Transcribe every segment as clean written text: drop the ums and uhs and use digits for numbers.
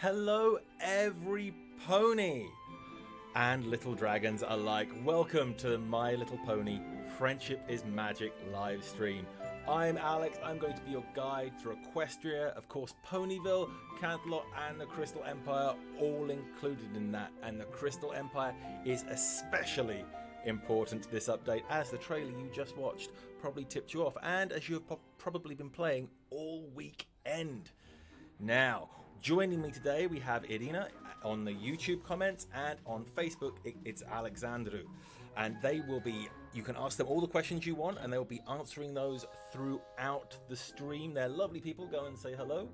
Hello, every pony and little dragons alike. Welcome to My Little Pony Friendship is Magic live stream. I'm Alex. I'm going to be your guide through Equestria, of course, Ponyville, Canterlot, and the Crystal Empire, all included in that. And the Crystal Empire is especially important to this update, as the trailer you just watched probably tipped you off, and as you've probably been playing all weekend. Now, joining me today, we have Irina on the YouTube comments, and on Facebook, it's Alexandru. And they will be, you can ask them all the questions you want, and they will be answering those throughout the stream. They're lovely people. Go and say hello.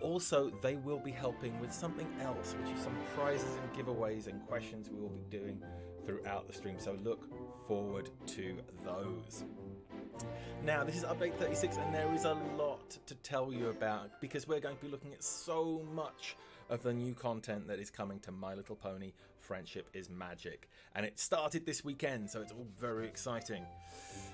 Also, they will be helping with something else, which is some prizes and giveaways and questions we will be doing throughout the stream. So look forward to those. Now, this is update 36, and there is a lot to tell you about because we're going to be looking at so much of the new content that is coming to My Little Pony Friendship is Magic. And it started this weekend, so it's all very exciting.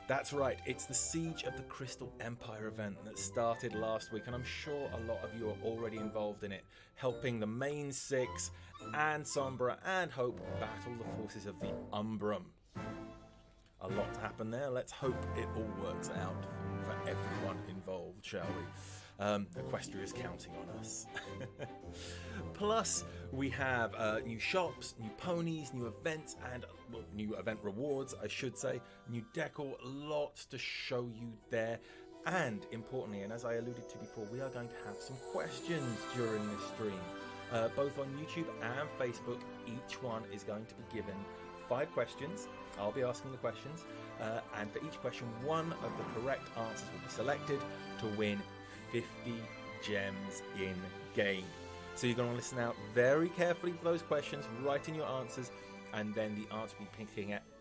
That's right, it's the Siege of the Crystal Empire event that started last week, and I'm sure a lot of you are already involved in it, helping the main six and Sombra and Hope battle the forces of the Umbrum. A lot to happen there. Let's hope it all works out for everyone involved, shall we? Equestria is counting on us. Plus, we have new shops, new ponies, new events, and new event rewards, I should say, new decor, lots to show you there. And importantly, and as I alluded to before, we are going to have some questions during this stream, both on YouTube and Facebook. Each one is going to be given 5 questions. I'll be asking the questions, and for each question, one of the correct answers will be selected to win 50 gems in game. So you're going to listen out very carefully for those questions, write in your answers, and then the answer will be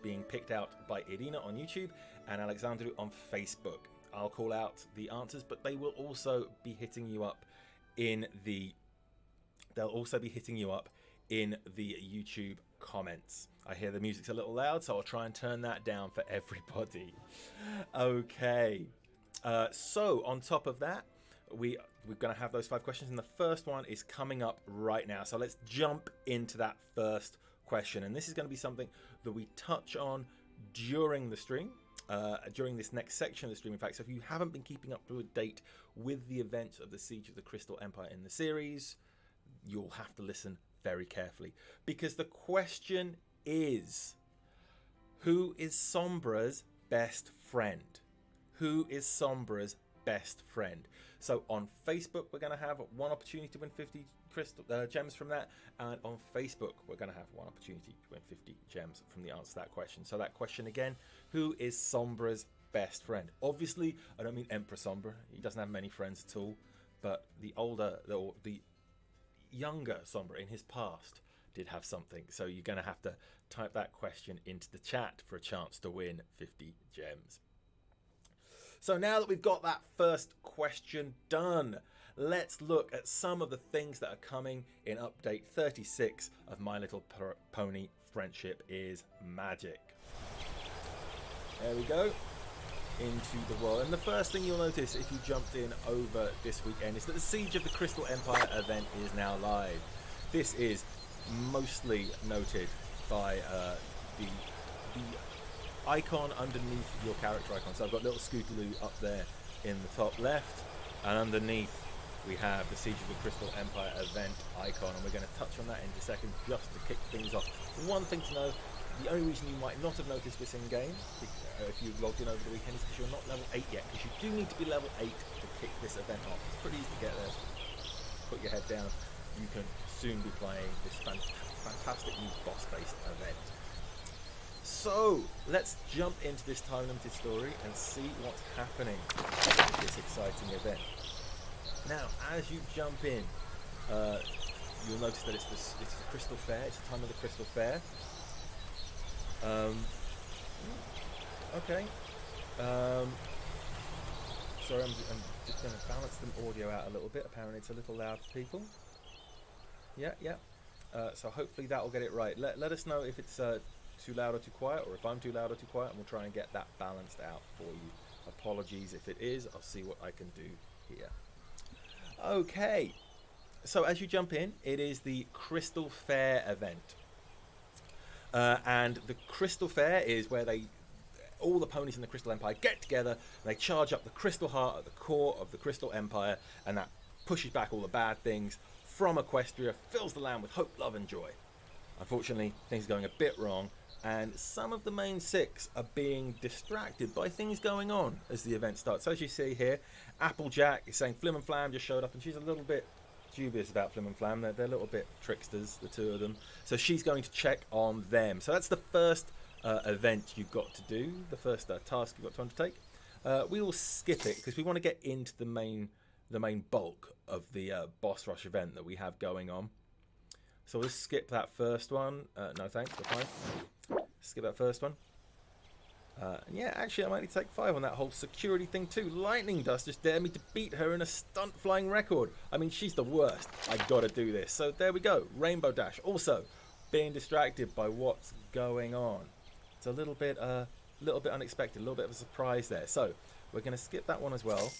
being picked out by Irina on YouTube and Alexandru on Facebook. I'll call out the answers, but they will also be hitting you up in the YouTube comments. I hear the music's a little loud, so I'll try and turn that down for everybody. Okay, so on top of that, we're going to have those 5 questions, and the first one is coming up right now. So let's jump into that first question, and this is going to be something that we touch on during the stream, during this next section of the stream. In fact, so if you haven't been keeping up to date with the events of the Siege of the Crystal Empire in the series, you'll have to listen very carefully, because the question is, who is Sombra's best friend? Who is Sombra's best friend? So on Facebook, we're going to have one opportunity to win 50 crystal gems from that, and on Facebook, we're going to have one opportunity to win 50 gems from the answer to that question. So that question again, who is Sombra's best friend? Obviously, I don't mean Emperor Sombra. He doesn't have many friends at all, but the younger Sombra in his past did have something. So you're going to have to type that question into the chat for a chance to win 50 gems. So now that we've got that first question done, let's look at some of the things that are coming in update 36 of My Little Pony Friendship is Magic. There we go. Into the world. And the first thing you'll notice if you jumped in over this weekend is that the Siege of the Crystal Empire event is now live. This is mostly noted by the icon underneath your character icon. So I've got little Scootaloo up there in the top left, and underneath we have the Siege of the Crystal Empire event icon, and we're going to touch on that in a second just to kick things off. One thing to know, the only reason you might not have noticed this in game, if you logged in over the weekend, is because you're not level 8 yet, because you do need to be level 8 to kick this event off. It's pretty easy to get there. Put your head down. You can soon be playing this fantastic new boss-based event. So let's jump into this time-limited story and see what's happening with this exciting event. Now, as you jump in, you'll notice that it's the Crystal Fair. It's the time of the Crystal Fair. Okay. Sorry, I'm just going to balance the audio out a little bit. Apparently it's a little loud for people. Yeah. So hopefully that will get it right. Let us know if it's too loud or too quiet, or if I'm too loud or too quiet, and we'll try and get that balanced out for you. Apologies if it is. I'll see what I can do here. Okay. So as you jump in, it is the Crystal Fair event. And the Crystal Fair is where all the ponies in the Crystal Empire get together and they charge up the Crystal Heart at the core of the Crystal Empire, and that pushes back all the bad things from Equestria, fills the land with hope, love and joy. Unfortunately, things are going a bit wrong, and some of the main six are being distracted by things going on as the event starts. So as you see here, Applejack is saying Flim and Flam just showed up, and she's a little bit dubious about Flim and Flam. They're a little bit tricksters, the two of them. So she's going to check on them. So that's the first event you've got to do, the first task you've got to undertake. We will skip it because we want to get into the main bulk of the boss rush event that we have going on. So we'll skip that first one. No thanks, we're fine. Skip that first one. And yeah, actually I might need to take 5 on that whole security thing too. Lightning Dust just dared me to beat her in a stunt flying record. I mean, she's the worst. I gotta do this. So there we go. Rainbow Dash. Also, being distracted by what's going on. It's a little bit unexpected, a little bit of a surprise there. So we're gonna skip that one as well.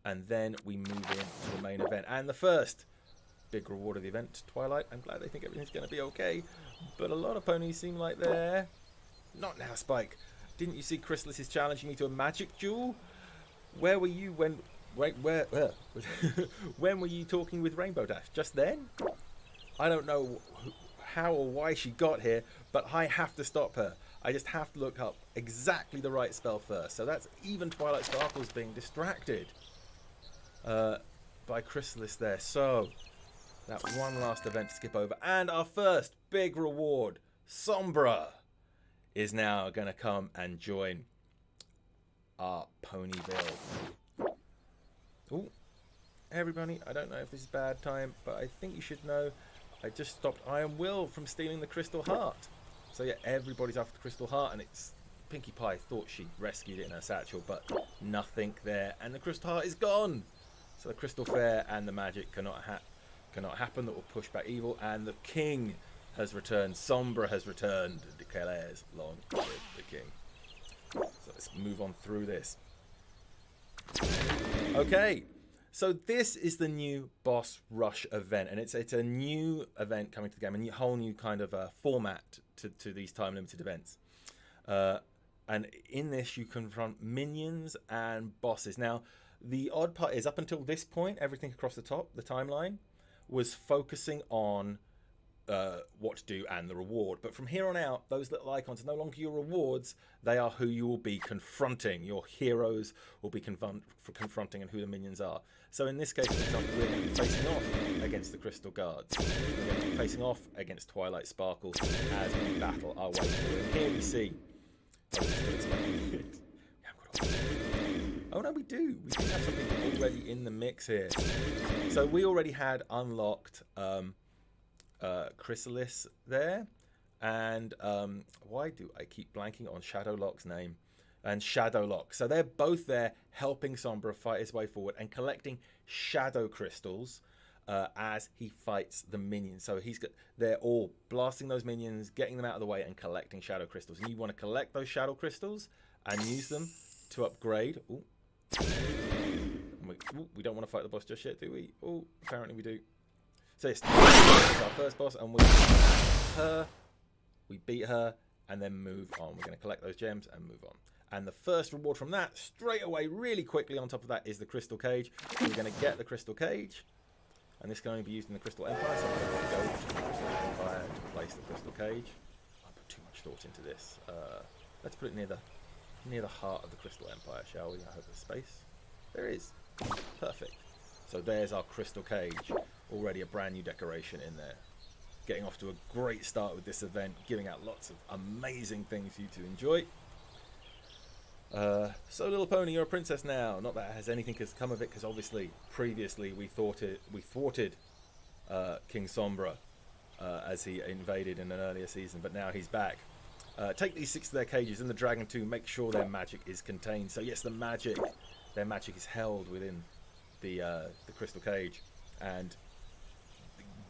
And then we move into the main event. And the first big reward of the event, Twilight. I'm glad they think everything's going to be okay, but a lot of ponies seem like they're not now. Spike, didn't you see Chrysalis is challenging me to a magic duel? Where were you when when were you talking with Rainbow Dash? Just then? I don't know how or why she got here, but I have to stop her. I just have to look up exactly the right spell first. So that's even Twilight Sparkles being distracted by Chrysalis there. So that one last event to skip over. And our first big reward, Sombra, is now going to come and join our Ponyville. Ooh, everybody, I don't know if this is bad time, but I think you should know I just stopped Iron Will from stealing the Crystal Heart. So yeah, everybody's after the Crystal Heart, and it's Pinkie Pie thought she rescued it in her satchel, but nothing there, and the Crystal Heart is gone. So the Crystal Fair and the magic cannot happen. That will push back evil, and the king has returned. Sombra has returned. Declares long live the king. So let's move on through this. Okay, so this is the new boss rush event, and it's a new event coming to the game, a whole new kind of format to these time limited events. And in this you confront minions and bosses. Now the odd part is, up until this point, everything across the top, the timeline, was focusing on what to do and the reward. But from here on out, those little icons are no longer your rewards. They are who you will be confronting. Your heroes will be confronting, and who the minions are. So in this case, for example, we're going to be facing off against the Crystal Guards. We're going to be facing off against Twilight Sparkles as we battle our way through. And here we see... Oh no, we do. We do have something already in the mix here. So we already had unlocked Chrysalis there, and why do I keep blanking on Shadowlock's name? And Shadowlock. So they're both there helping Sombra fight his way forward and collecting shadow crystals as he fights the minions. So they're all blasting those minions, getting them out of the way, and collecting shadow crystals. And you want to collect those shadow crystals and use them to upgrade. Ooh. We don't want to fight the boss just yet, do we? Oh, apparently we do. So it's our first boss, and we beat her, and then move on. We're going to collect those gems and move on. And the first reward from that, straight away, really quickly on top of that, is the Crystal Cage. So we're going to get the Crystal Cage, and this can only be used in the Crystal Empire, so I'm going to go to the Crystal Empire to place the Crystal Cage. I put too much thought into this. Let's put it near the heart of the Crystal Empire, shall we? I hope there's space. There is. Perfect. So there's our Crystal Cage. Already a brand new decoration in there. Getting off to a great start with this event, giving out lots of amazing things for you to enjoy. So little pony, you're a princess now. Not that it has anything has come of it, because obviously previously we thwarted King Sombra as he invaded in an earlier season, but now he's back. Take these 6 to their cages, and the dragon too. Make sure their magic is contained. So yes, their magic is held within the Crystal Cage, and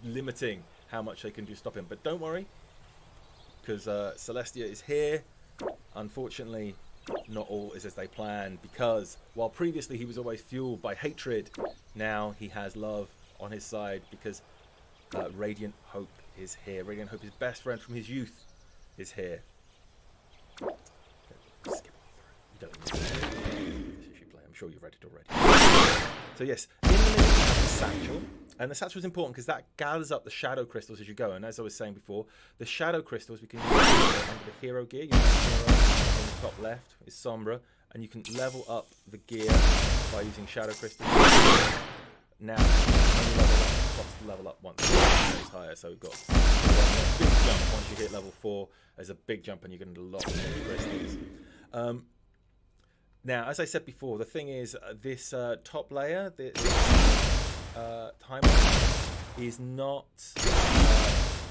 limiting how much they can do stop him. But don't worry, because Celestia is here. Unfortunately, not all is as they planned, because while previously he was always fueled by hatred, Now he has love on his side because Radiant Hope is here. Radiant Hope, his best friend from his youth, is here. Skip on through. You don't need to play. I'm sure you've read it already. So yes, in the middle we have the satchel. And the satchel is important because that gathers up the shadow crystals as you go. And as I was saying before, the shadow crystals we can use under the hero gear. You know, hero in the top left is Sombra. And you can level up the gear by using shadow crystals. Now, only level up once. It's higher, so we've got a big jump. Once you hit level 4, there's a big jump and you're going to unlock more crystals. Now, as I said before, the thing is, this top layer, the timeline, is not...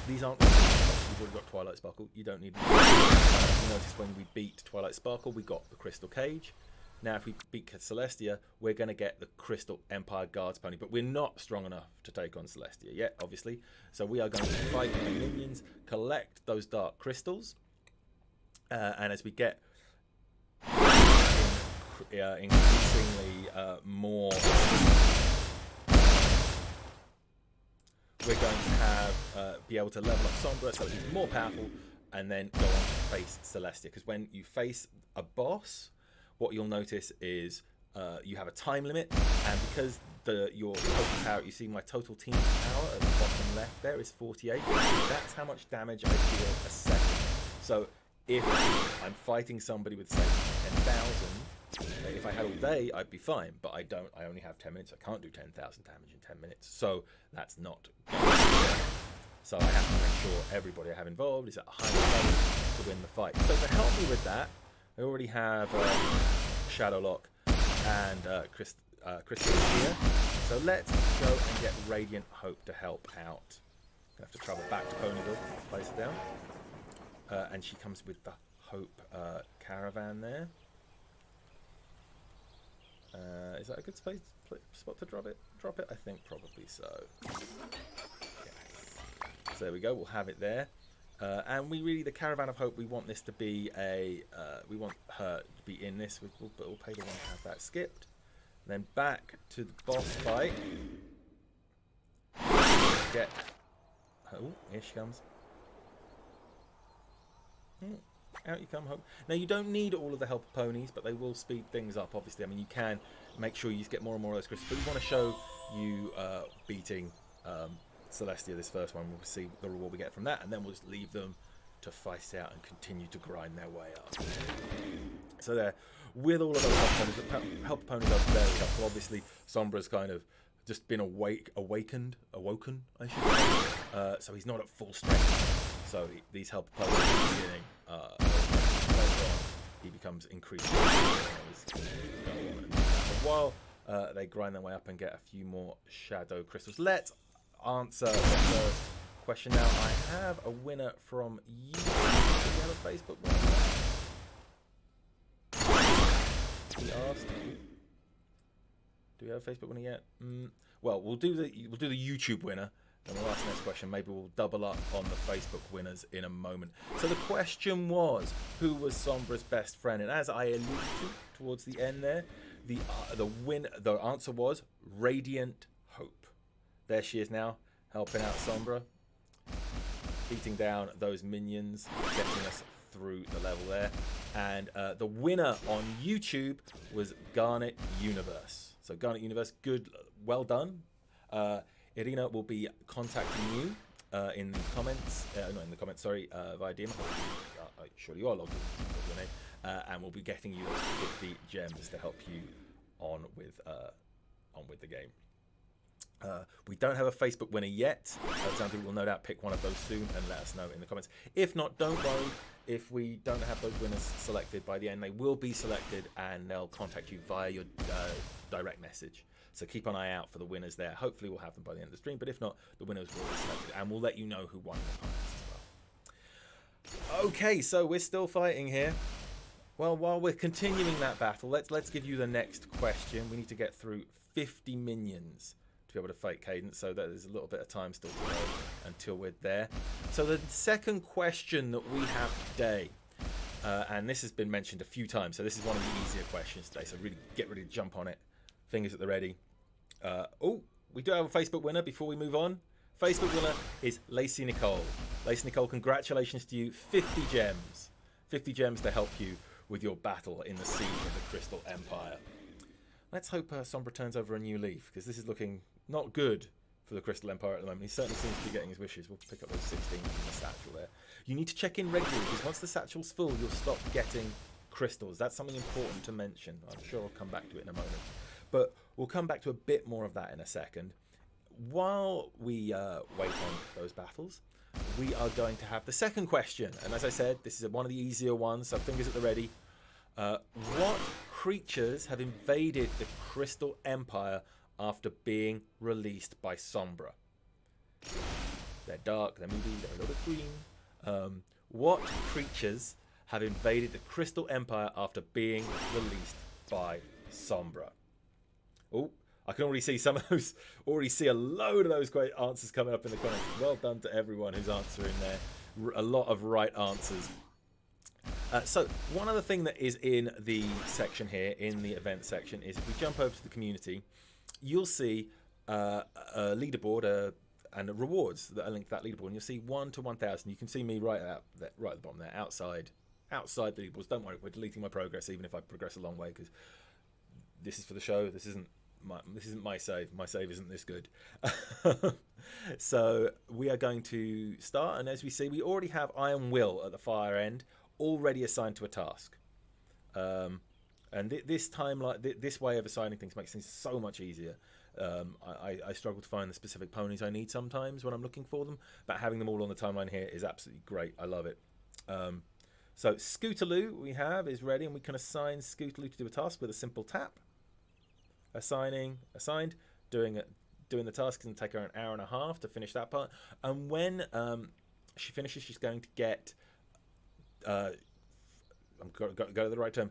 these aren't... We've already got Twilight Sparkle. You don't need... you notice when we beat Twilight Sparkle, we got the Crystal Cage. Now, if we beat Celestia, we're going to get the Crystal Empire Guards pony. But we're not strong enough to take on Celestia yet, obviously. So we are going to fight the minions, collect those dark crystals. And as we get increasingly more... we're going to have be able to level up Sombra so he's more powerful, and then go on to face Celestia. Because when you face a boss, what you'll notice is you have a time limit, and because your total power, you see my total team power at the bottom left there is 48. That's how much damage I deal a second. So if I'm fighting somebody with say 10,000, if I had all day, I'd be fine, but I don't. I only have 10 minutes. I can't do 10,000 damage in 10 minutes, so that's not going to work. So I have to make sure everybody I have involved is at a high level to win the fight. So to help me with that, I already have Shadowlock and Crystal here. So let's go and get Radiant Hope to help out. I have to travel back to Ponyville, place her down. And she comes with the Hope caravan there. Is that a good spot to drop it? Drop it? I think probably so. Yes. So there we go. We'll have it there. And we really, the Caravan of Hope, we want this to be a... we want her to be in this. But we'll pay the one to have that skipped. And then back to the boss fight. Get... Oh, here she comes. Out you come, Hope. Now, you don't need all of the helper ponies, but they will speed things up, obviously. I mean, you can make sure you get more and more of those crystals. But we want to show you beating Celestia, this first one. We'll see the reward we get from that, and then we'll just leave them to fight out and continue to grind their way up. So there, with all of those helper ponies are very helpful. Obviously, Sombra's kind of just been awoken, I should say. So he's not at full strength. So these helper ponies at the beginning, later on, he becomes increasingly while they grind their way up and get a few more shadow crystals. Let's answer the first question now. I have a winner from you. Do we have a Facebook winner? He asked. Do we have a Facebook winner yet? Well, we'll do the YouTube winner. And we'll ask the next question. Maybe we'll double up on the Facebook winners in a moment. So the question was, who was Sombra's best friend? And as I alluded to towards the end there, the answer was Radiant Hope. There she is now, helping out Sombra, beating down those minions, getting us through the level there. And the winner on YouTube was Garnet Universe. So Garnet Universe, good, well done. Irina will be contacting you in the comments, not in the comments, sorry, via DM. Sure you are logged in with your name, and we'll be getting you those 50 gems to help you on with the game. We don't have a Facebook winner yet. Somebody will no doubt pick one of those soon and let us know in the comments. If not, don't worry. If we don't have those winners selected by the end, they will be selected and they'll contact you via your direct message. So keep an eye out for the winners there. Hopefully we'll have them by the end of the stream. But if not, the winners will be selected. And we'll let you know who won the contest as well. Okay, so we're still fighting here. Well, while we're continuing that battle, let's give you the next question. We need to get through 50 minions to be able to fight Cadence. So there's a little bit of time still to go until we're there. So the second question that we have today, and this has been mentioned a few times. So this is one of the easier questions today. So really get ready to jump on it. Fingers at the ready. Oh, we do have a Facebook winner before we move on. Facebook winner is Lacey Nicole. Lacey Nicole, congratulations to you. 50 gems. 50 gems to help you with your battle in the siege of the Crystal Empire. Let's hope Sombra turns over a new leaf, because this is looking not good for the Crystal Empire at the moment. He certainly seems to be getting his wishes. We'll pick up those 16 from the satchel there. You need to check in regularly, because once the satchel's full, you'll stop getting crystals. That's something important to mention. I'm sure I'll come back to it in a moment. But we'll come back to a bit more of that in a second. While we wait on those battles, we are going to have the second question. And as I said, this is one of the easier ones, so fingers at the ready. What creatures have invaded the Crystal Empire after being released by Sombra? They're dark, they're moody, they're a little bit green. What creatures have invaded the Crystal Empire after being released by Sombra? Oh, I can already see some of those, already see a load of those great answers coming up in the comments. Well done to everyone who's answering there. A lot of right answers. So one other thing that is in the section here, in the event section, is if we jump over to the community, you'll see a leaderboard and rewards that are linked to that leaderboard. And you'll see 1 to 1,000. You can see me right at the bottom there, outside the leaderboards. Don't worry, we're deleting my progress, even if I progress a long way, because this is for the show. This isn't my save. My save isn't this good. So we are going to start, and as we see, we already have Iron Will at the far end, already assigned to a task. And this way of assigning things makes things so much easier. I struggle to find the specific ponies I need sometimes when I'm looking for them, but having them all on the timeline here is absolutely great. I love it. So Scootaloo we have is ready, and we can assign Scootaloo to do a task with a simple tap. Assigned, doing the task can take her an hour and a half to finish that part. And when she finishes, she's going to get I'm got to go to the right term.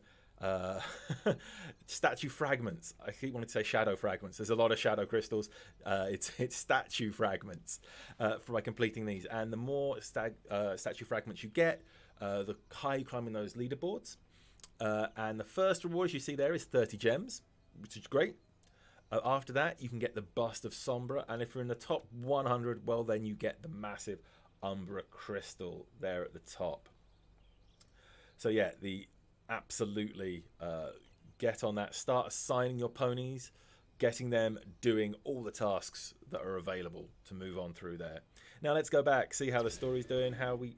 Statue fragments. I keep wanting to say shadow fragments. There's a lot of shadow crystals. It's statue fragments by completing these. And the more statue fragments you get, the higher you climb in those leaderboards. And the first reward, as you see there, is 30 gems, which is great. After that, you can get the bust of Sombra, and if you're in the top 100, well, then you get the massive Umbra crystal there at the top. So yeah, absolutely get on that. Start assigning your ponies, getting them doing all the tasks that are available to move on through there. Now let's go back, see how the story's doing. Are we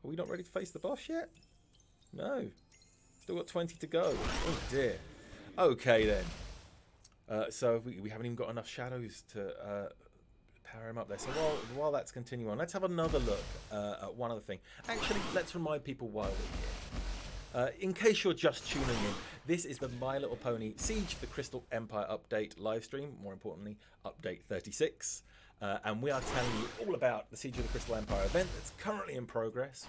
not ready to face the boss yet? No, still got 20 to go. Oh dear. Okay then. So we haven't even got enough shadows to power him up there. So while that's continuing on, let's have another look at one other thing. Actually, let's remind people while we're here. In case you're just tuning in, this is the My Little Pony Siege of the Crystal Empire update live stream, more importantly, update 36. And we are telling you all about the Siege of the Crystal Empire event that's currently in progress.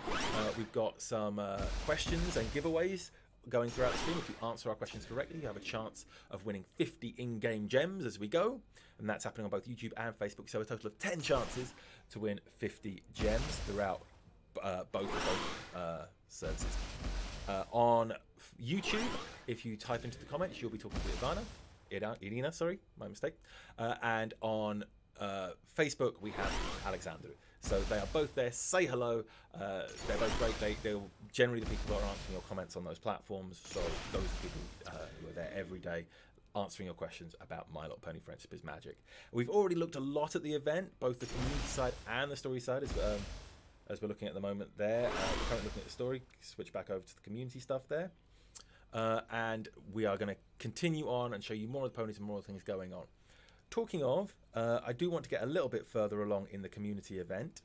We've got some questions and giveaways going throughout the stream. If you answer our questions correctly, you have a chance of winning 50 in-game gems as we go, and that's happening on both YouTube and Facebook. So a total of 10 chances to win 50 gems throughout both of those services. On YouTube, if you type into the comments, you'll be talking to Irina, sorry, my mistake. And on Facebook, we have Alexander. So they are both there. Say hello. They're both great. They're generally the people that are answering your comments on those platforms. So those are people who are there every day answering your questions about My Little Pony Friendship is Magic. We've already looked a lot at the event, both the community side and the story side, as we're looking at the moment there. We're currently looking at the story. Switch back over to the community stuff there. And we are going to continue on and show you more of the ponies and more of the things going on. Talking of, I do want to get a little bit further along in the community event.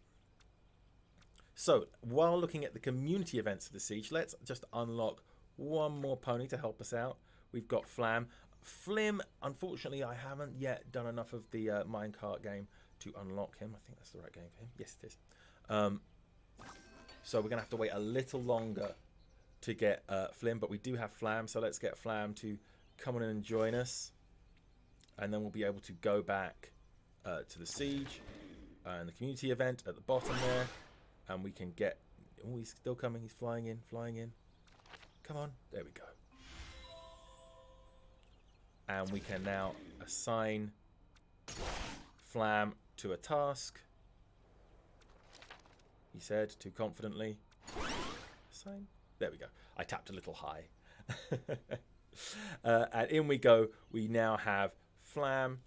So, while looking at the community events of the Siege, let's just unlock one more pony to help us out. We've got Flam. Flim, unfortunately, I haven't yet done enough of the minecart game to unlock him. I think that's the right game for him. Yes, it is. So we're going to have to wait a little longer to get Flim, but we do have Flam, so let's get Flam to come on in and join us. And then we'll be able to go back to the Siege and the community event at the bottom there. And we can get... Oh, he's still coming. He's flying in. Come on. There we go. And we can now assign Flam to a task. He said too confidently. Assign. There we go. I tapped a little high. And in we go. We now have Flam,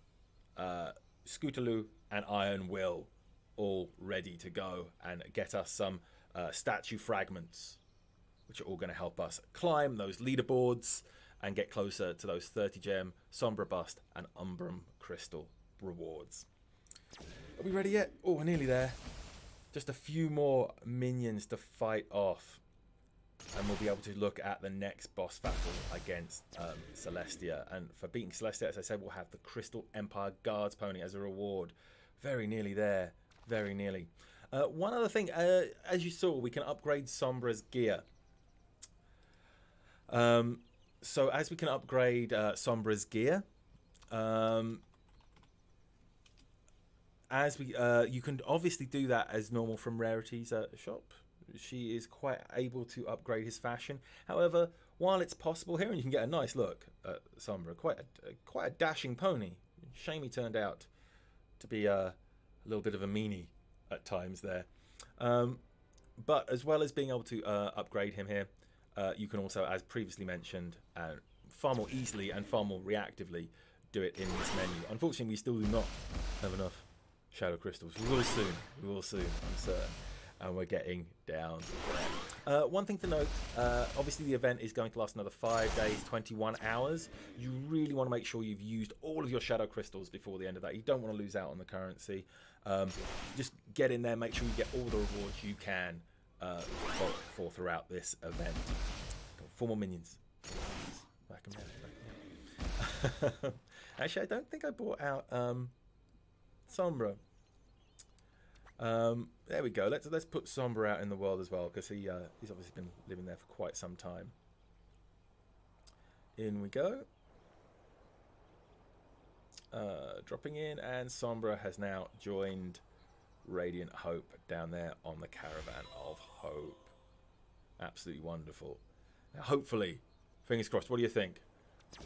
Scootaloo, and Iron Will all ready to go and get us some statue fragments, which are all going to help us climb those leaderboards and get closer to those 30 gem, Sombra Bust, and Umbrum Crystal rewards. Are we ready yet? Oh, we're nearly there. Just a few more minions to fight off. And we'll be able to look at the next boss battle against Celestia. And for beating Celestia, as I said, we'll have the Crystal Empire Guards pony as a reward. Very nearly there. Very nearly. One other thing. As you saw, we can upgrade Sombra's gear. So as we can upgrade Sombra's gear, you can obviously do that as normal from Rarity's shop. She is quite able to upgrade his fashion. However, while it's possible here, and you can get a nice look at Sombra, quite a dashing pony. Shame he turned out to be a little bit of a meanie at times there. But as well as being able to upgrade him here, you can also, as previously mentioned, far more easily and far more reactively do it in this menu. Unfortunately, we still do not have enough shadow crystals. We will soon. We will soon, I'm certain. And we're getting down there. One thing to note, obviously the event is going to last another 5 days, 21 hours. You really want to make sure you've used all of your shadow crystals before the end of that. You don't want to lose out on the currency. Just get in there, make sure you get all the rewards you can for throughout this event. Got 4 more minions. Back them down. Actually, I don't think I brought out Sombra. There we go. Let's put Sombra out in the world as well, because he's obviously been living there for quite some time. In we go. Dropping in, and Sombra has now joined Radiant Hope down there on the Caravan of Hope. Absolutely wonderful. Now, hopefully, fingers crossed. What do you think?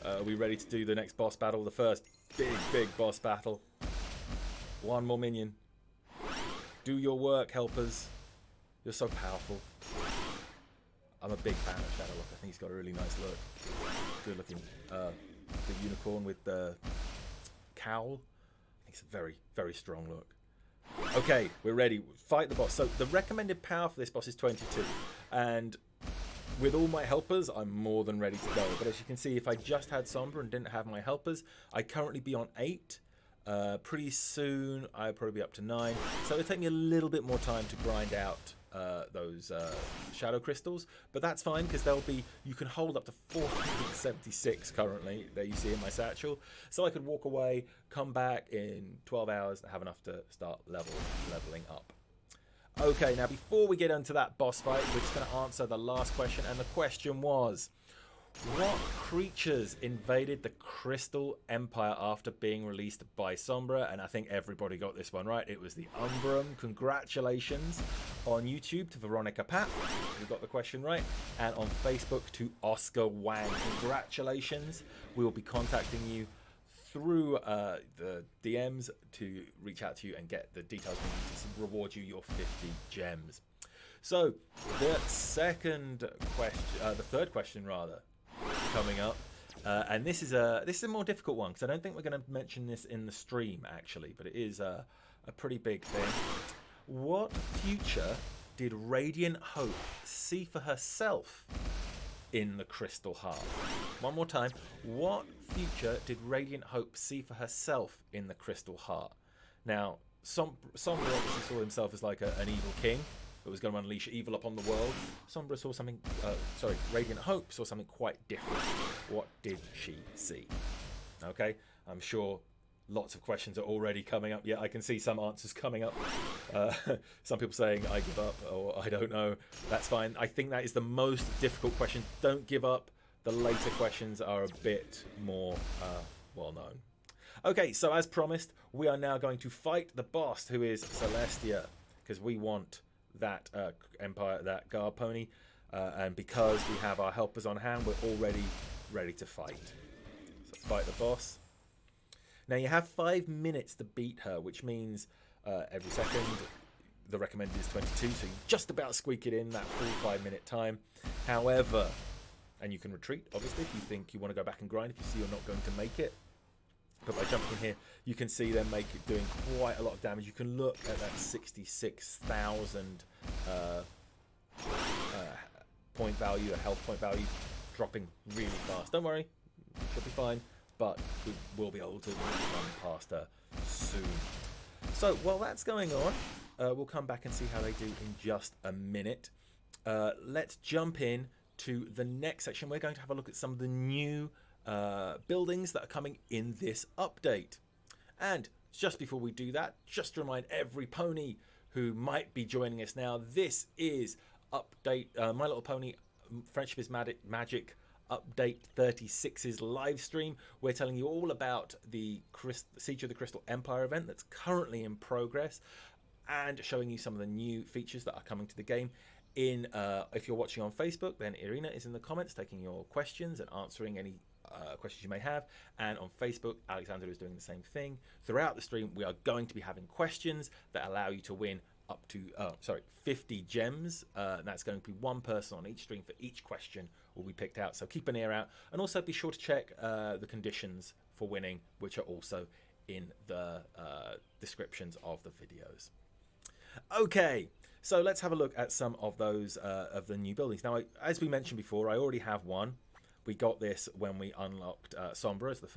Are we ready to do the next boss battle? The first big boss battle. 1 more minion. Do your work, helpers. You're so powerful. I'm a big fan of Shadowlock. I think he's got a really nice look. Good looking. The unicorn with the cowl. I think it's a very, very strong look. Okay, we're ready. Fight the boss. So the recommended power for this boss is 22. And with all my helpers, I'm more than ready to go. But as you can see, if I just had Sombra and didn't have my helpers, I'd currently be on 8. Pretty soon I'll probably be up to 9, so it'll take me a little bit more time to grind out those shadow crystals, but that's fine because you can hold up to 476 currently that you see in my satchel, so I could walk away, come back in 12 hours and have enough to start leveling up. Okay, now before we get into that boss fight, we're just going to answer the last question, and the question was, what creatures invaded the Crystal Empire after being released by Sombra? And I think everybody got this one right. It was the Umbrum. Congratulations on YouTube to Veronica Pat, who got the question right. And on Facebook to Oscar Wang. Congratulations. We will be contacting you through the DMs to reach out to you and get the details we need to reward you your 50 gems. So the third question rather, coming up, and this is a more difficult one because I don't think we're going to mention this in the stream actually, but it is a pretty big thing. What future did Radiant Hope see for herself in the Crystal Heart? One more time. What future did Radiant Hope see for herself in the Crystal Heart? Now, Sombra obviously saw himself as like an evil king that was going to unleash evil upon the world. Sombra saw something, Radiant Hope saw something quite different. What did she see? Okay, I'm sure lots of questions are already coming up. Yeah, I can see some answers coming up. Some people saying, I give up, or I don't know. That's fine. I think that is the most difficult question. Don't give up. The later questions are a bit more well known. Okay, so as promised, we are now going to fight the boss, who is Celestia, because we want that Empire, that guard pony, and because we have our helpers on hand, we're already ready to fight. So fight the boss. Now you have 5 minutes to beat her, which means every second. The recommended is 22, so you just about squeak it in that full 5-minute time. However, and you can retreat, obviously, if you think you want to go back and grind, if you see you're not going to make it. But by jumping in here, you can see them doing quite a lot of damage. You can look at that 66,000 point value, a health point value, dropping really fast. Don't worry, she'll be fine, but we will be able to run past her soon. So while that's going on, we'll come back and see how they do in just a minute. Let's jump in to the next section. We're going to have a look at some of the new buildings that are coming in this update. And just before we do that, just to remind every pony who might be joining us now, this is update My Little Pony Friendship is Magic update 36's live stream. We're telling you all about the Siege of the Crystal Empire event that's currently in progress, and showing you some of the new features that are coming to the game. If you're watching on Facebook, then Irina is in the comments taking your questions and answering any questions you may have. And on Facebook, Alexander is doing the same thing. Throughout the stream, we are going to be having questions that allow you to win up to 50 gems. That's going to be one person on each stream for each question will be picked out. So keep an ear out, and also be sure to check the conditions for winning, which are also in the descriptions of the videos. Okay, so let's have a look at some of those of the new buildings. Now, as we mentioned before, I already have one. We got this when we unlocked Sombra as the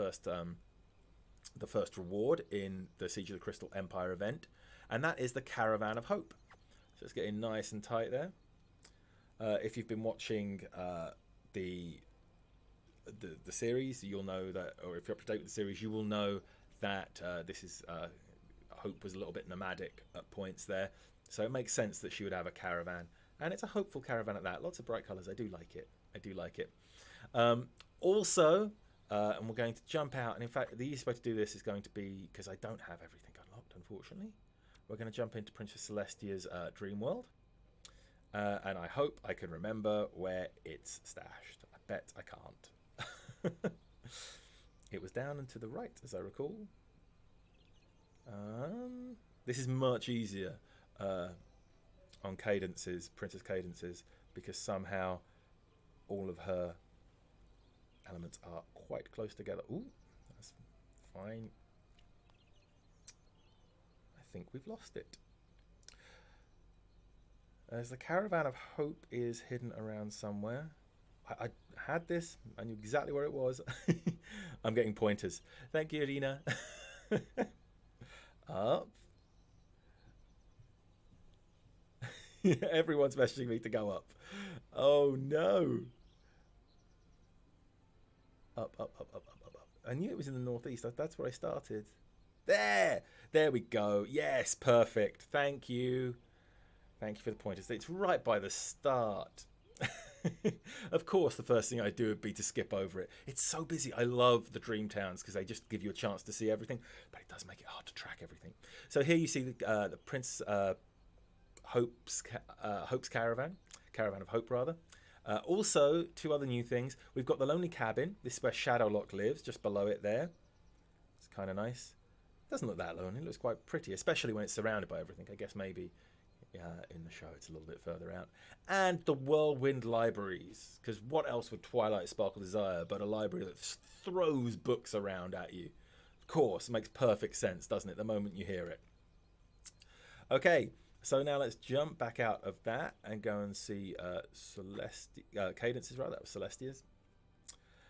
first reward in the Siege of the Crystal Empire event, and that is the Caravan of Hope. So it's getting nice and tight there. If you've been watching the series, you'll know that, or if you're up to date with the series, you will know that this is Hope was a little bit nomadic at points there, so it makes sense that she would have a caravan, and it's a hopeful caravan at that. Lots of bright colours. I do like it. I do like it. Also, and we're going to jump out, and in fact the easiest way to do this is going to be, because I don't have everything unlocked unfortunately, we're going to jump into Princess Celestia's dream world, and I hope I can remember where it's stashed. I bet I can't. It was down and to the right, as I recall. This is much easier on Cadence's, Princess Cadence's, because somehow all of her elements are quite close together. Ooh, that's fine. I think we've lost it. As the Caravan of Hope is hidden around somewhere. I had this. I knew exactly where it was. I'm getting pointers. Thank you, Irina. Up. Everyone's messaging me to go up. Oh no. Up, up, up, up, up, up, up. I knew it was in the northeast. That's where I started. There we go. Yes, perfect. Thank you. Thank you for the pointers. It's right by the start. Of course, the first thing I do would be to skip over it. It's so busy. I love the dream towns because they just give you a chance to see everything, but it does make it hard to track everything. So here you see the Prince Hope's Caravan of Hope rather. Also, two other new things. We've got the Lonely Cabin. This is where Shadowlock lives, just below it there. It's kind of nice. It doesn't look that lonely. It looks quite pretty, especially when it's surrounded by everything. I guess maybe in the show it's a little bit further out. And the Whirlwind Libraries, because what else would Twilight Sparkle desire but a library that throws books around at you? Of course, it makes perfect sense, doesn't it, the moment you hear it. Okay, so now let's jump back out of that and go and see Cadence's, right? That was Celestia's.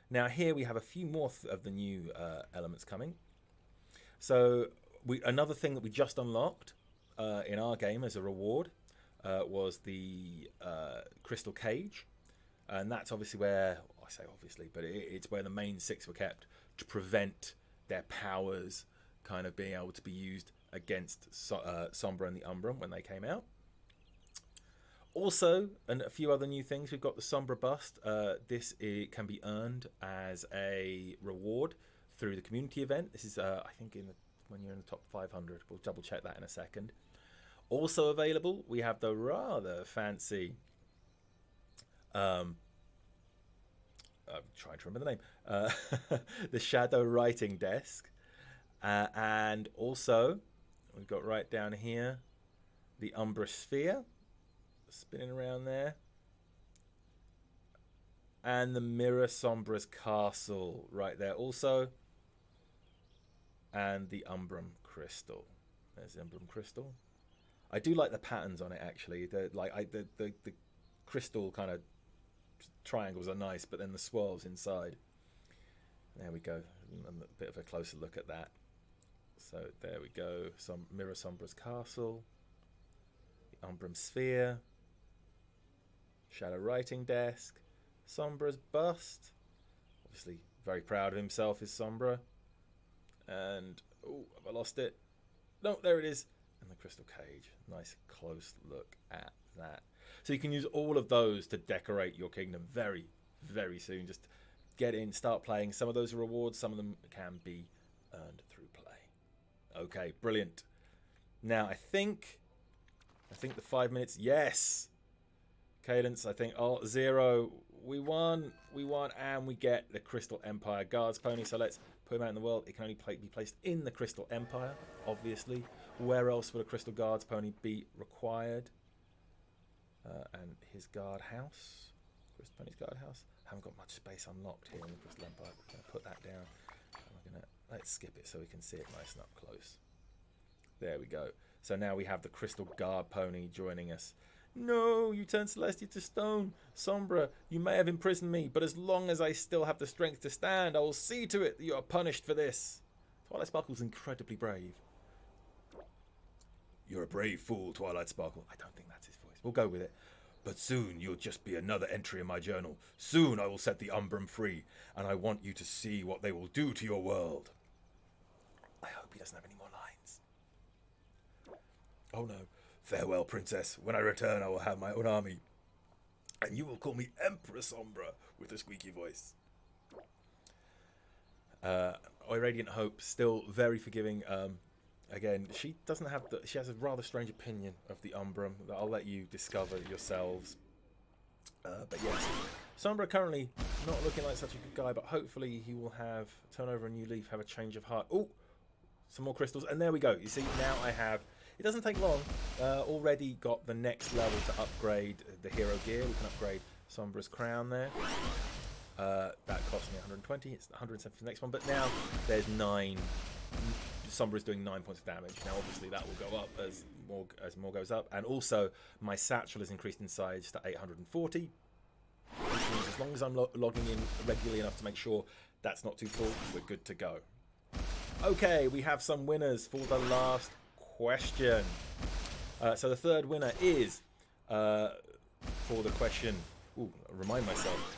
Now here we have a few more of the new elements coming. So another thing that we just unlocked in our game as a reward was the Crystal Cage, and that's obviously where, I say obviously, but it's where the main six were kept to prevent their powers kind of being able to be used against Sombra and the Umbra when they came out. Also, and a few other new things, we've got the Sombra bust. This can be earned as a reward through the community event. This is, I think, when you're in the top 500. We'll double check that in a second. Also available, we have the rather fancy I'm trying to remember the name. The shadow writing desk. And also, we've got right down here the Umbra Sphere spinning around there. And the Mirror Sombra's Castle right there also. And the Umbrum Crystal. There's the Umbrum Crystal. I do like the patterns on it actually. The crystal kind of triangles are nice, but then the swirls inside. There we go. A bit of a closer look at that. So there we go. Some Mirror Sombra's Castle, the Umbrum Sphere, Shadow Writing Desk, Sombra's bust. Obviously, very proud of himself is Sombra. And oh, have I lost it? No, there it is. And the Crystal Cage. Nice close look at that. So you can use all of those to decorate your kingdom very, very soon. Just get in, start playing. Some of those are rewards. Some of them can be earned through play. Okay, brilliant. Now I think the 5 minutes. Yes, Cadence. I think 0. We won, and we get the Crystal Empire Guards pony. So let's put him out in the world. It can only be placed in the Crystal Empire, obviously. Where else would a Crystal Guards pony be required? And his guard house, Crystal Pony's guard house. Haven't got much space unlocked here in the Crystal Empire. I'm gonna put that down. Let's skip it so we can see it nice and up close. There we go. So now we have the Crystal Guard pony joining us. No, you turned Celestia to stone. Sombra, you may have imprisoned me, but as long as I still have the strength to stand, I will see to it that you are punished for this. Twilight Sparkle's incredibly brave. You're a brave fool, Twilight Sparkle. I don't think that's his voice. We'll go with it. But soon you'll just be another entry in my journal. Soon I will set the Umbrum free, and I want you to see what they will do to your world. I hope he doesn't have any more lines. Oh no. Farewell, Princess. When I return, I will have my own army. And you will call me Empress Sombra with a squeaky voice. Radiant Hope, still very forgiving. Again, she doesn't have she has a rather strange opinion of the Umbrum that I'll let you discover yourselves. But yes, Sombra currently not looking like such a good guy, but hopefully he will turn over a new leaf, have a change of heart. Oh, some more crystals, and there we go. You see, now I have. It doesn't take long. Already got the next level to upgrade the hero gear. We can upgrade Sombra's crown there. That cost me 120. It's 107 for the next one. But now there's 9. Sombra's doing 9 points of damage. Now, obviously, that will go up as more goes up. And also, my satchel is increased in size to 840. Which means as long as I'm logging in regularly enough to make sure that's not too full, we're good to go. Okay, we have some winners for the last question. So the third winner is for the question. Ooh, remind myself.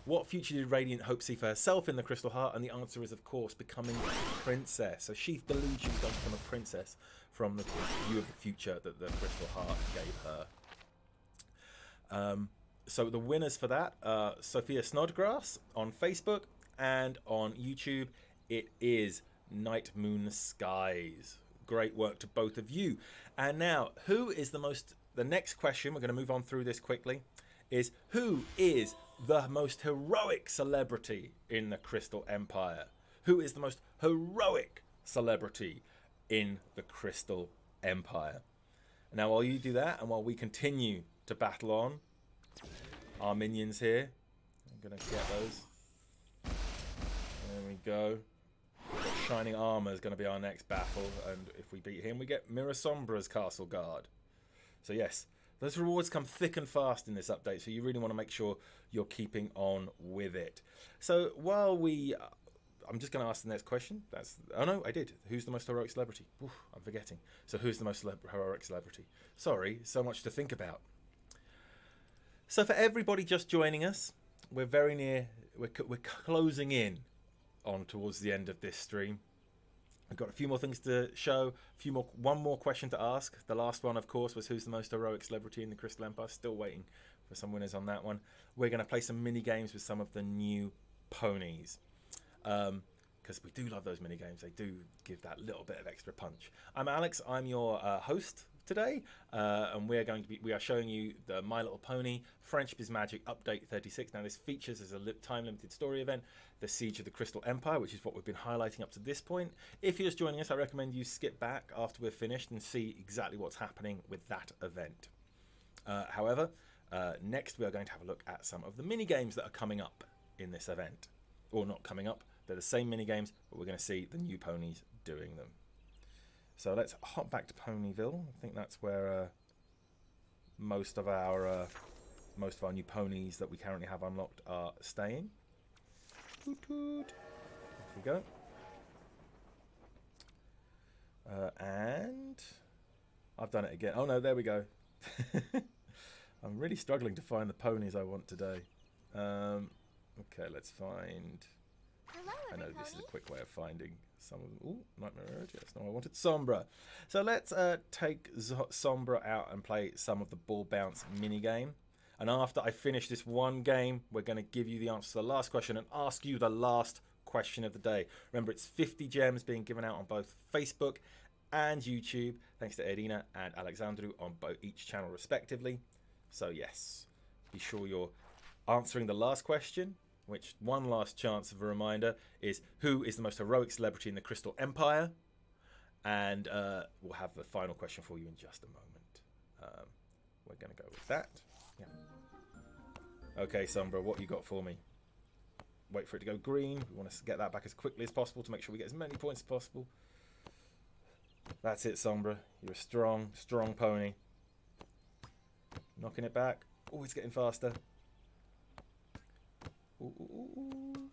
What future did Radiant Hope see for herself in the Crystal Heart? And the answer is, of course, becoming a princess. So she believed she was going to become a princess from the view of the future that the Crystal Heart gave her. So the winners for that, Sophia Snodgrass on Facebook and on YouTube. It is Night Moon Skies. Great work to both of you. And now, the next question, we're going to move on through this quickly, is who is the most heroic celebrity in the Crystal Empire? Who is the most heroic celebrity in the Crystal Empire? Now, while you do that, and while we continue to battle on our minions here, I'm going to get those. There we go. Shining Armor is going to be our next battle, and if we beat him, we get Mirror Sombra's Castle Guard. So yes, those rewards come thick and fast in this update, so you really want to make sure you're keeping on with it. So while I'm just going to ask the next question. Oh no, I did. Who's the most heroic celebrity? Oof, I'm forgetting. So who's the most heroic celebrity? Sorry, so much to think about. So for everybody just joining us, we're very near. We're closing in on towards the end of this stream. I've got a few more things to show, one more question to ask. The last one, of course, was who's the most heroic celebrity in the Crystal Empire. Still waiting for some winners on that one. We're going to play some mini games with some of the new ponies, because we do love those mini games. They do give that little bit of extra punch. I'm Alex. I'm your host today, and we are showing you the My Little Pony Friendship is Magic Update 36. Now this features as a time-limited story event the Siege of the Crystal Empire, which is what we've been highlighting up to this point. If you're just joining us, I recommend you skip back after we're finished and see exactly what's happening with that event. However, next we are going to have a look at some of the mini games that are coming up in this event, or not coming up. They're the same mini games, but we're going to see the new ponies doing them. So let's hop back to Ponyville. I think that's where most of our new ponies that we currently have unlocked are staying. Toot toot. Off we go. And I've done it again. Oh no, there we go. I'm really struggling to find the ponies I want today. Okay, let's find... Hello, I know this is a Everypony. quick way of finding some of them. Ooh, Nightmare Urge. Yes, no, I wanted Sombra. So let's take Sombra out and play some of the ball bounce mini game. And after I finish this one game, we're going to give you the answer to the last question and ask you the last question of the day. Remember, it's 50 gems being given out on both Facebook and YouTube, thanks to Edina and Alexandru on each channel respectively. So yes, be sure you're answering the last question, which one last chance of a reminder is who is the most heroic celebrity in the Crystal Empire? And we'll have the final question for you in just a moment. We're going to go with that. Yeah. Okay, Sombra, what you got for me? Wait for it to go green. We want to get that back as quickly as possible to make sure we get as many points as possible. That's it, Sombra. You're a strong, strong pony. Knocking it back. Oh, it's getting faster. Ooh, ooh, ooh, ooh.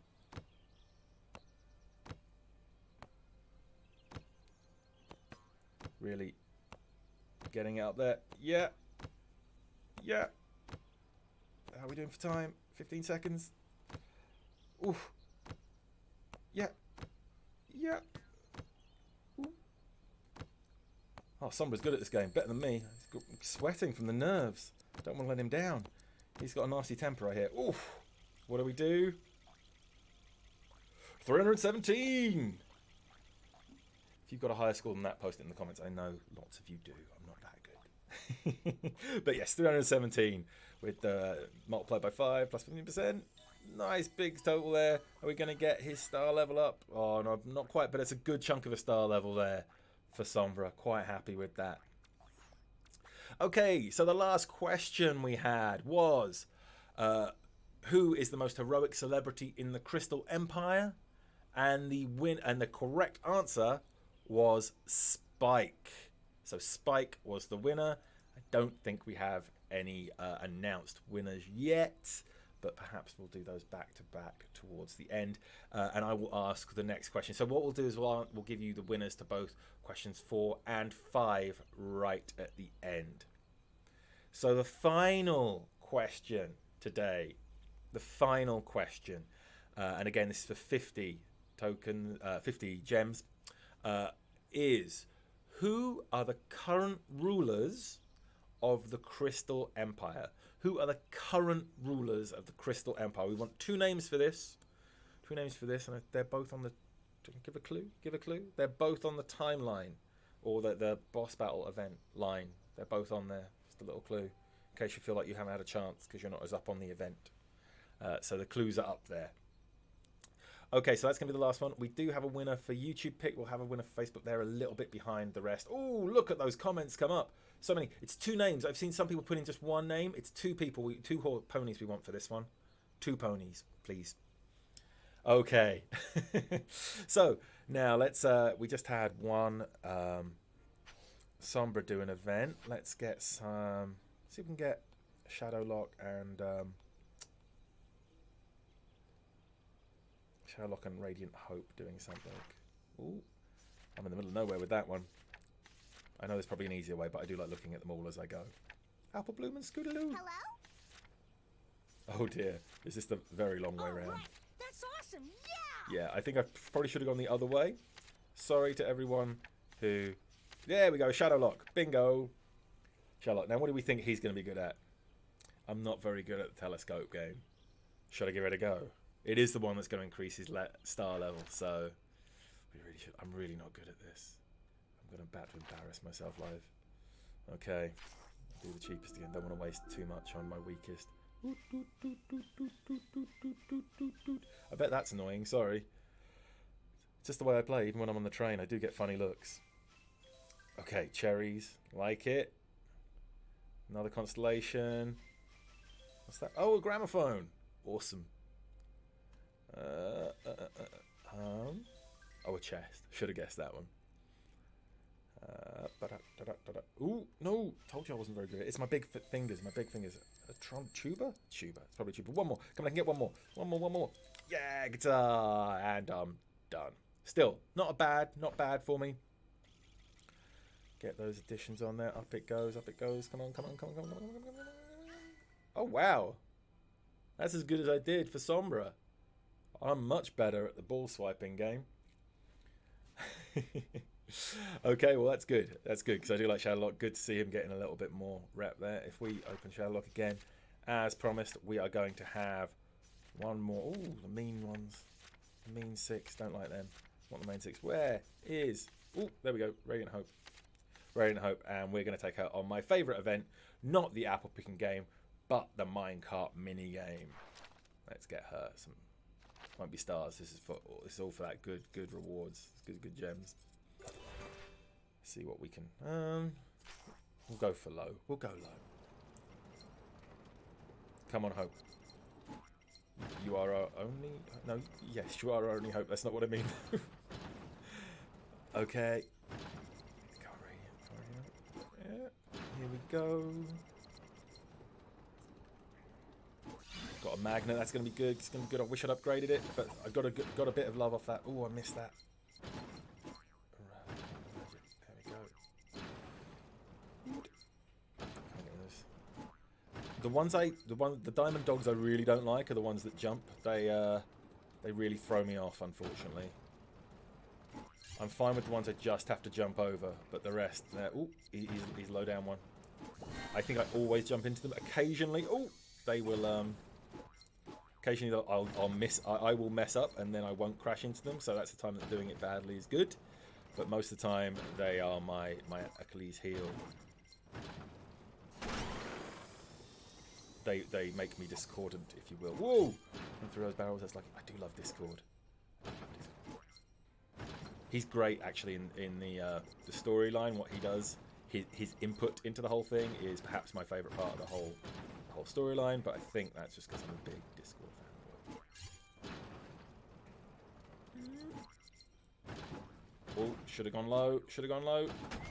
Really getting it up there. Yeah. Yeah. How are we doing for time? 15 seconds. Oof. Yeah. Yeah. Ooh. Oh, Sombra's good at this game. Better than me. He's sweating from the nerves. Don't want to let him down. He's got a nasty temper, I hear. Oof. What do we do? 317! If you've got a higher score than that, post it in the comments. I know lots of you do. I'm not that good. But yes, 317 with multiplied by 5 plus 15%. Nice big total there. Are we going to get his star level up? Oh, no, not quite, but it's a good chunk of a star level there for Sombra. Quite happy with that. Okay, so the last question we had was... who is the most heroic celebrity in the Crystal Empire? And the correct answer was Spike. So Spike was the winner. I don't think we have any announced winners yet, but perhaps we'll do those back to back towards the end. And I will ask the next question. So what we'll do is we'll give you the winners to both questions 4 and 5 right at the end. So the final question today. The final question, and again this is for 50 gems, is who are the current rulers of the Crystal Empire? Who are the current rulers of the Crystal Empire? We want 2 names for this. 2 names for this, and they're both on the... Give a clue. Give a clue. They're both on the timeline, or the boss battle event line. They're both on there. Just a little clue, in case you feel like you haven't had a chance because you're not as up on the event. So the clues are up there. Okay, so that's going to be the last one. We do have a winner for YouTube pick. We'll have a winner for Facebook. They're a little bit behind the rest. Oh, look at those comments come up. So many. It's 2 names. I've seen some people put in just 1 name. It's 2 people. 2 ponies we want for this one. 2 ponies, please. Okay. So now let's... we just had one Sombra do an event. Let's get some... See if we can get Shadowlock and... Sherlock and Radiant Hope doing something. Ooh, I'm in the middle of nowhere with that one. I know there's probably an easier way, but I do like looking at them all as I go. Apple Bloom and Scootaloo. Hello? Oh dear, is this the very long way around? Right. That's awesome. Yeah. Yeah, I think I probably should have gone the other way. Sorry to everyone who... There we go, Shadowlock. Bingo. Shadowlock. Now, what do we think he's going to be good at? I'm not very good at the telescope game. Should I give it a go? It is the one that's going to increase his star level, so we really should. I'm really not good at this. I'm about to embarrass myself live. Okay. Do the cheapest again. Don't want to waste too much on my weakest. I bet that's annoying. Sorry. It's just the way I play. Even when I'm on the train, I do get funny looks. Okay, cherries. Like it. Another constellation. What's that? Oh, a gramophone. Awesome. Oh, a chest. Should have guessed that one. Ooh, no. Told you I wasn't very good. It's my big fingers. My big fingers. A tuba? Tuba. It's probably tuba. One more. Come on, I can get one more. One more. Yeah, guitar. And I'm done. Still, not bad for me. Get those additions on there. Up it goes. Come on. Oh, wow. That's as good as I did for Sombra. I'm much better at the ball swiping game. Okay, well, that's good. That's good, because I do like Shadowlock. Good to see him getting a little bit more rep there. If we open Shadowlock again, as promised, we are going to have one more. Ooh, the mean ones. The mean 6. Don't like them. Want the main 6. Where is... Ooh, there we go. Radiant Hope. And we're going to take her on my favourite event. Not the apple picking game, but the minecart mini game. Let's get her some... Won't be stars. This is all for that good rewards. Good gems. See what we can. We'll go for low. We'll go low. Come on, Hope. You are our only. No, yes, you are our only hope. That's not what I mean. Okay. Yeah. Here we go. Got a magnet. That's going to be good. It's going to be good. I wish I'd upgraded it, but I got a bit of love off that. Oh, I missed that. The diamond dogs I really don't like are the ones that jump. They really throw me off, unfortunately. I'm fine with the ones I just have to jump over, but the rest, ooh, he's low down one. I think I always jump into them. Occasionally, oh, they will. Occasionally, I'll miss. I will mess up, and then I won't crash into them. So that's the time that doing it badly is good. But most of the time, they are my Achilles heel. They make me discordant, if you will. Whoa! And through those barrels, that's like, I do love Discord. He's great, actually, in the storyline. What he does, his input into the whole thing is perhaps my favourite part of the whole storyline. But I think that's just because I'm a big Discord fanboy. Oh, should have gone low.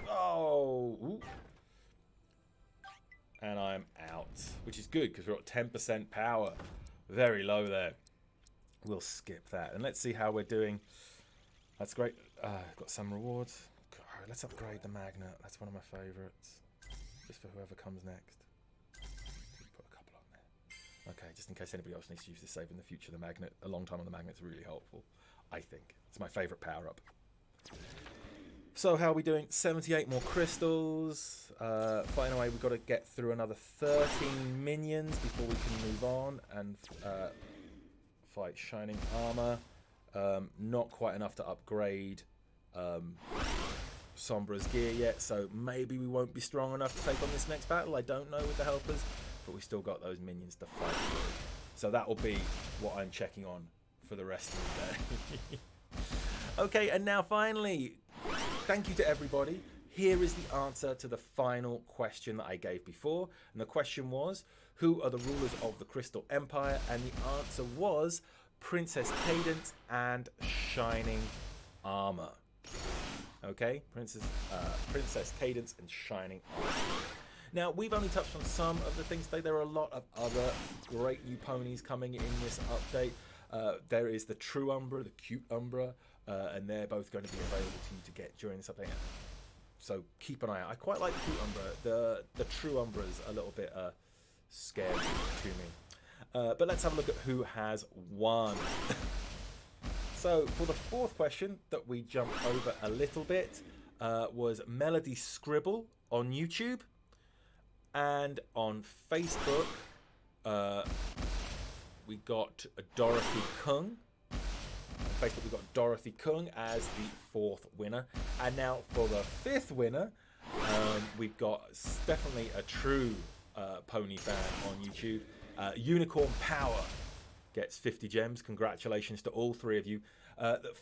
Oh! Ooh. And I'm out, which is good because we're at 10% power. Very low there. We'll skip that. And let's see how we're doing. That's great. Got some rewards. God, let's upgrade the magnet. That's one of my favourites. Just for whoever comes next. Put a couple on there. Okay, just in case anybody else needs to use this save in the future, the magnet, a long time on the magnet's really helpful. I think. It's my favourite power-up. So how are we doing? 78 more crystals. Fighting away, we've got to get through another 13 minions before we can move on and fight Shining Armor. Not quite enough to upgrade Sombra's gear yet, so maybe we won't be strong enough to take on this next battle. I don't know with the helpers, but we still got those minions to fight with. So that will be what I'm checking on for the rest of the day. Okay, and now finally, thank you to everybody. Here is the answer to the final question that I gave before. And the question was, who are the rulers of the Crystal Empire? And the answer was Princess Cadence and Shining Armor. Okay, Princess Cadence and Shining Armor. Now, we've only touched on some of the things today. There are a lot of other great new ponies coming in this update. There is the True Umbra, the Cute Umbra, and they're both going to be available to you to get during this update. So keep an eye out. I quite like the Cute Umbra. The True Umbra is a little bit scary to me. But let's have a look at who has won. So for the fourth question that we jumped over a little bit was Melody Scribble on YouTube. And on Facebook, we got Dorothy Kung. On Facebook, we got Dorothy Kung as the fourth winner. And now for the fifth winner, We've got definitely a true pony fan on YouTube. Unicorn Power gets 50 gems. Congratulations to all three of you.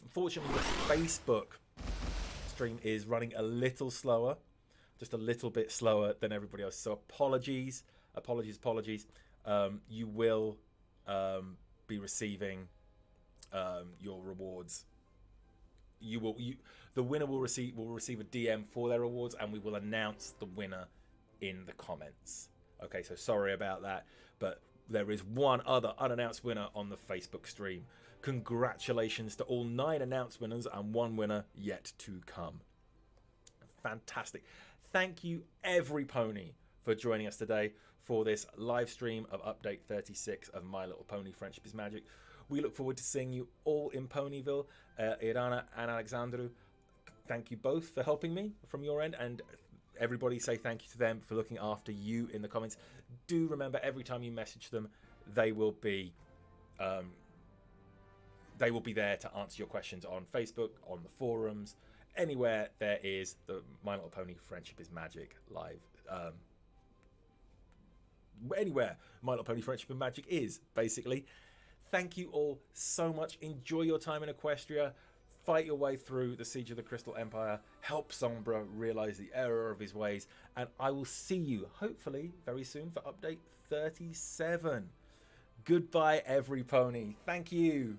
Fortunately, the Facebook stream is running a little slower, just a little bit slower than everybody else. So apologies. You will be receiving your rewards. The winner will receive a DM for their rewards, and we will announce the winner in the comments. Okay, so sorry about that, but there is one other unannounced winner on the Facebook stream. Congratulations to all 9 announced winners and 1 winner yet to come. Fantastic. Thank you, Everypony, for joining us today for this live stream of update 36 of My Little Pony Friendship is Magic. We look forward to seeing you all in Ponyville. Irana and Alexandru, thank you both for helping me from your end, and everybody say thank you to them for looking after you in the comments. Do remember, every time you message them, they will be there to answer your questions on Facebook, on the forums, anywhere there is the My Little Pony Friendship is Magic live. Anywhere My Little Pony Friendship and Magic is, basically. Thank you all so much. Enjoy your time in Equestria. Fight your way through the Siege of the Crystal Empire. Help Sombra realize the error of his ways. And I will see you, hopefully, very soon for update 37. Goodbye, Everypony. Thank you.